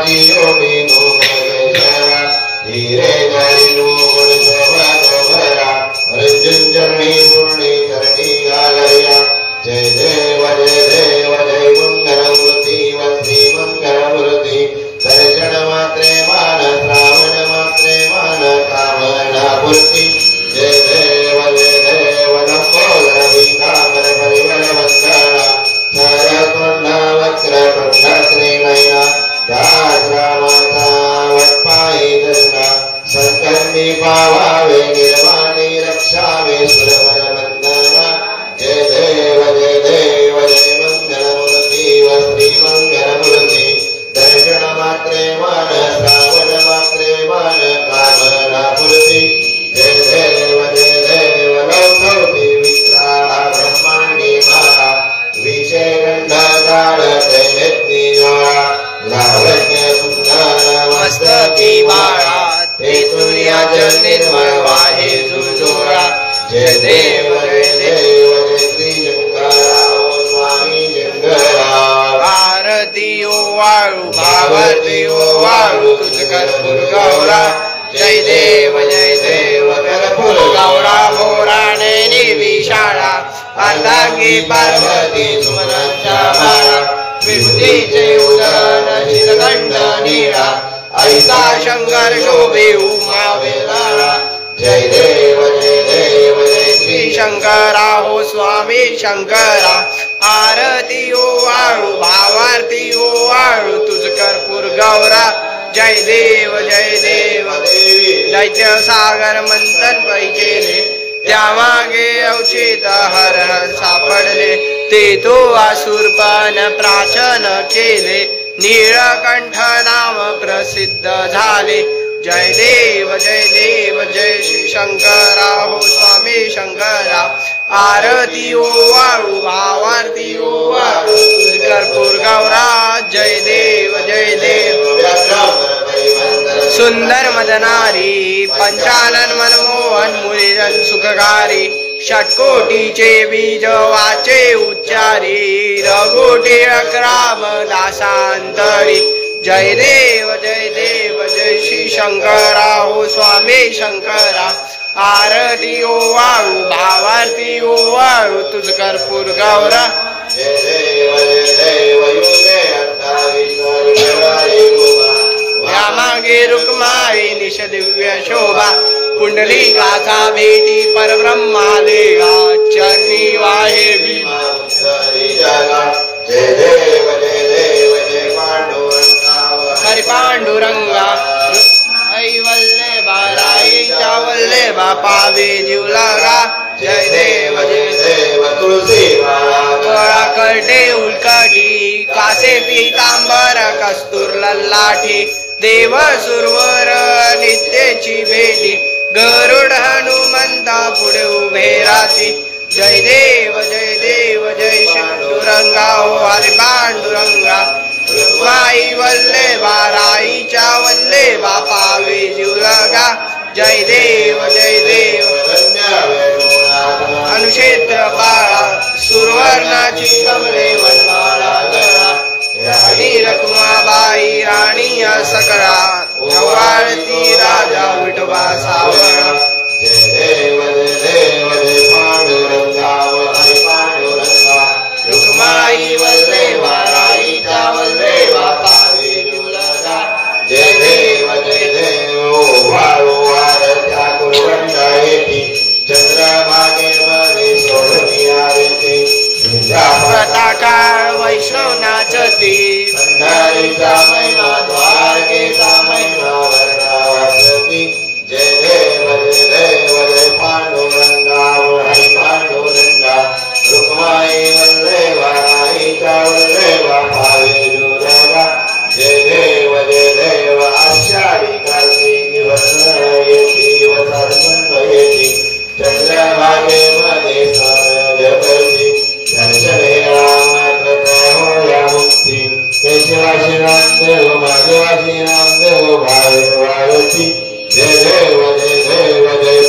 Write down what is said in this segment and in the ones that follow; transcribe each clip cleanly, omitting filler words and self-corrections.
जियो बिनु भगेश्वरा धीरे धरिनु गुण शोभा भरा अर्जुन चरणी पूर्णी चरणी गालया जय देव जय मंगलमूर्ति वंशी मंगलमूर्ति दर्शन मात्रे मान श्रावण मात्रे मान कामना पूर्ति जय देव लंबोदर पीतांबर परिमल वंदना सरस्वती वक्र तुंड श्रीनयना दासरा माता वत्पाई दर्शना संकर्मी पावावे निर्वाणी रक्षावे सुरवर वंदना जय देव जय मंगलमूर्ति वस्त्री मंगलमूर्ति दर्शन मात्रे मान श्रावण मात्रे मान कामना पूर्ति जय देव लौकौति विक्राळा ब्रह्मांडी माळा विषय गंधाधार त्रैनेत्री ज्वाळा लावण्य सुंदर मस्तकी बाळा ते सूर्याचल निर्मळ वाहे जुजोळा जय देव जय श्री शंकरा ओ स्वामी शंकरा आरती ओ वाळू भावारती ओ वाळू तुझ कर्पूर गौरा जय देव कर्पूर गौरा भोराने निविशाळा अर्धांगी पार्वती सुमनांच्या माळा विभूतीचे उदर शिरदंड नीळा ऐसा शंकर शोभे उमा वेलाळा जय देव जय श्री शंकरा हो स्वामी शंकरा आरती ओ वाळू भावारती ओ वाळू तुझ कर्पूर गौरा जय देव देवी दैत्य सागर मंथन पै केले त्यामागे अवचित हर सापडले ते तो असुरपण प्राचन केले नीळकंठ नाम प्रसिद्ध झाले जय देव जय श्री शंकरा हो स्वामी शंकरा आरती ओ वाळू भावारती ओ वाळू कर्पूर गौरा जय देव सुंदर मदनारी पंचानन मनमोहन मुनिजन सुखकारी षटकोटीचे बीज वाचे उच्चारी रघुटे अक्राम दासांतरी जय देव जय श्री शंकरा हो स्वामी शंकरा आरती ओ वाळू भावारती ओ वाळू तुझ कर्पूर गौरा जय देव योगे यामागे रुक्माई निश दिव्य शोभा पुंडलिकाचा भेटी परब्रह्मा देगा चरणी वाहे भीमा जय देव जय पांडुरंगा हरि पांडुरंगा ऐ वल्लेभा राईच्या वल्लेभा पावे जीवलागा जय देव तुळसी माळा कळटे उलकाठी कासे पीतांबर कस्तूर ललाठी देव सुरवर नित्यची भेटी गरुड हनुमंता पुढे उभे राहती जय देव जय पांडुरंगा हो हरि पांडुरंगा रुक्माई वल्लेभा राईच्या वल्लेभा पावे जीवलगा जय देव अनुक्षेत्र बाळा सुरवर्णाची कमळे वनमाळा गळा राणी रखुमाबाई राणी सकळा जवाळती राजा विठोबा सावळा जय देव पांडुरंगा हरि पांडुरंगा रुक्माई वल्लेभा राईच्या वल्लेभा पावे जीवलगा जय देव वाळू वारच्या कुरवंडा येती चंद्रभागे मध्ये सोडणी आरती प्रताकाळ वैष्णव नाचती पंढरीचा महिमा द्वारकेचा महिमा वर्णावती जय देव पांडुरंगा हरि पांडुरंगा रुक्माई वल्लेभा राईच्या वल्लेभा पावे जीवलगा जय देव आषाढी कार्तिकी येती वसंत येती चंद्रभागे मध्ये सहज करती दर्शने राम प्रतय होया मुक्ती केशवाशी नामदेव भाग्यवाशी नामदेव भावे वाळती जय देव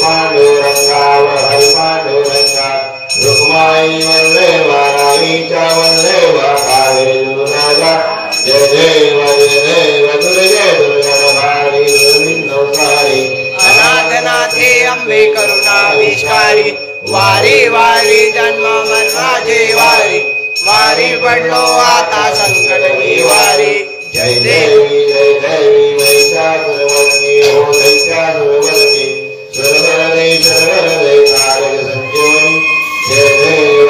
पांडुरंगा हरि पांडुरंगा रुक्माई वल्लेभा राईच्या वल्लेभा पावे जीवलगा जय देव अंबे करुणा विस्कारी वारी वारी जन्म मरणाचे वारी वारी पडलो आता संकट निवारी जय देवी महिषासुरमर्दिनी हो दैत्यासुरमर्दिनी सुरवरदे शरवरदे तारक संजीवनी जय देव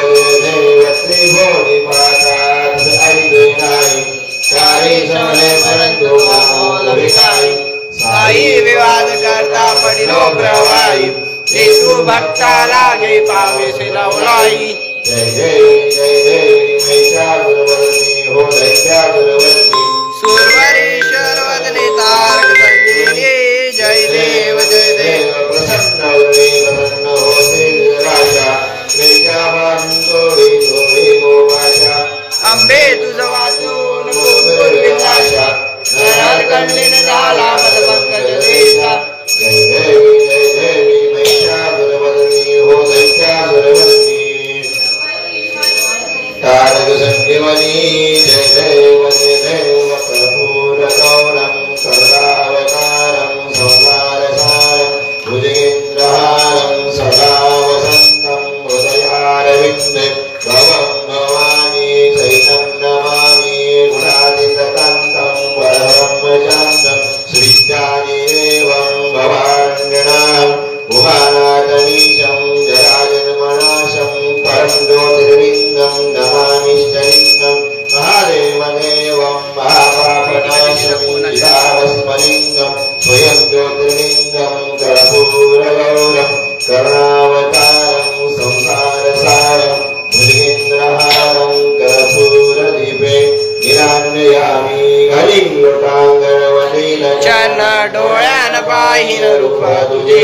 त्रिभुवनी पाताल ऐसे नाही सारी समले परंतु नामो भिकारी साई विवाद करता पडिलो प्रवाही येशू भक्ताला जय पावेसे लावलाई जय देवी महिषासुरमर्दिनी हो दैत्यासुरमर्दिनी सुरवरीश्वर वदने तारक संजीवनी जय देव प्रसन्न हो श्री राजा तोडी गोपाशा अंबे तुझ वाचून पूर्विंदाशा नर कंडिन झाला मद पंकज देशा जय देवी महिषासुरमर्दिनी हो दैत्यासुरमर्दिनी तारक संजीवनी जय देव कर्पूर गौरम करुणावतारम संसारसारम भुजगेन्द्रहारम सदा वसंतं हृदयारविन्दे भवं भवानी सहितं नमामि गुणातीतकान्तं परब्रह्मशान्तं श्रीज्ञानिदेवं भवारण्यनां उमानाथमीशं जराजन्मनाशं परं ज्योतिर्लिङ्गं नमामिष्टलिङ्गं महादेवदेवं महापापनाशं चिदावस्मलिङ्गं स्वयं ज्योतिर्लिङ्गं कर्पूरगौरं करुणावतारं संसारसारं भुजगेन्द्रहारं कर्पूरदीपे निरान्वयामि कलिङ्गटाङ्गणवलीन चन्न डोळ्यान पाहिन रूप तुझे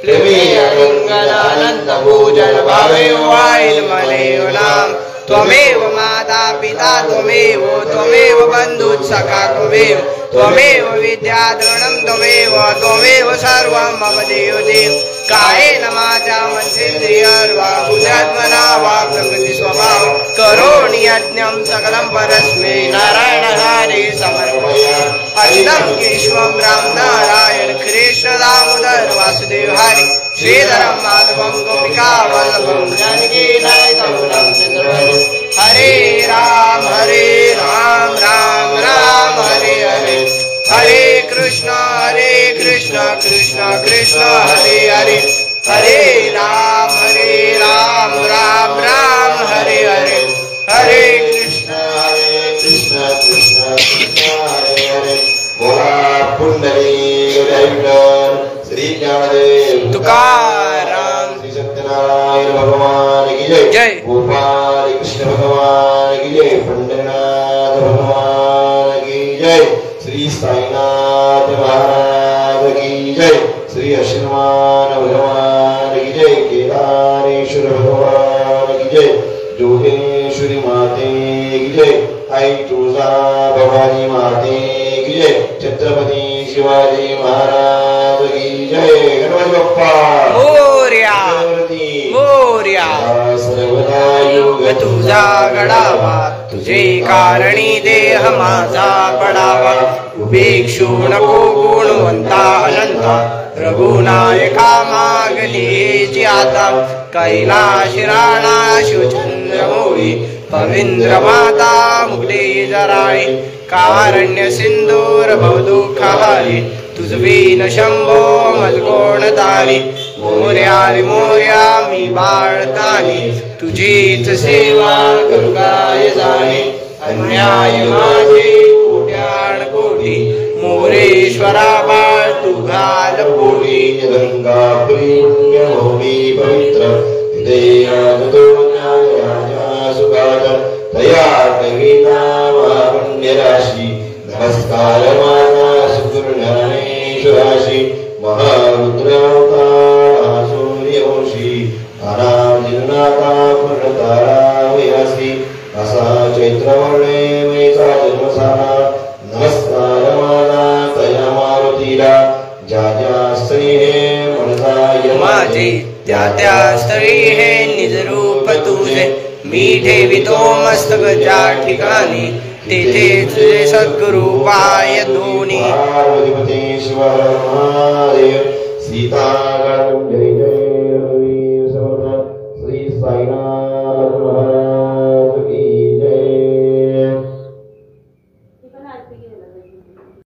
प्रेमी अनंत पूजन भावे वाईल मनेव नाम त्वमेव माता पिता त्वमेव त्वमेव बंधुः सखा त्वमेव विद्याधरणं त्वमेव सर्वं मम देव कायेन वाचा मनसेन्द्रियर्वा बुद्ध्यात्मना वा प्रकृति स्वभाव करोमि यज्ञं सकलं परस्मै नारायण हरे समर्पयामि अखिलं केशवं राम नारायण कृष्ण दामोदर वासुदेव हरि श्रीधरं माधवं गोपिका वल्लभं जानकी नायकं रामचन्द्र हरे राम राम राम हरे हरे हरे कृष्ण कृष्ण कृष्ण हरे हरे हरे राम राम राम हरे हरे हरे कृष्ण कृष्ण हरे हरे बोला पुंडलीक श्री ज्ञानदेव तुकाराम श्री सत्यनारायण भगवान की जय गोपाल कृष्ण भगवान की जय पंडरनाथ भगवान की जय श्री साईनाथ महाराज की जय श्री अश्वमान भगवान की जय केदारेश्वर भगवान की जय जोगेश्वरी माते की जय आई तुळजा भवानी माते की जय छत्रपती शिवाजी महाराज की जय गणपती बाप्पा मोरया मोरया सर्वदा योग तुझा गडावा तुझे कारणी देह माझा पडावा उपेक्षू नको गुणवंता अनंता प्रभुनायका मागली आता कैलाश राणा शिवचंद्र मोळी पविंद्र माता मुगडे जराळी कारण्य सिंदूर भवदुःखहारी तुझवीन शंभो मजगोण तारी मोर्या मी बाळतानी तुझीच सेवा करू काय जाणे अन्याय माझे कोट्यान कोटी मोरेश्वरा बाळ तू घाल पोटी गंगा पुण्यभूमी पवित्र सुगात तया पुण्यराशी नमस्कार माना सुगुरुज्ञानेश्वराशी महारुद्रावतार सूर्यवंशी अनादिनाथा पूर्णतारावयासी असा चैत्रवर्णे मेचा जन्मसारा नमस्कार माना तया मारुतीला ज्या ज्या स्त्री हे मनसाय माझे त्या स्थळी हे निज रूप तुझे मी ठेवितो मस्तक ज्या ठिकाणी तेथे तुझे सद्गुरु पाय दोन्ही पार्वतीपती शिव महादेव सीताराम जय जय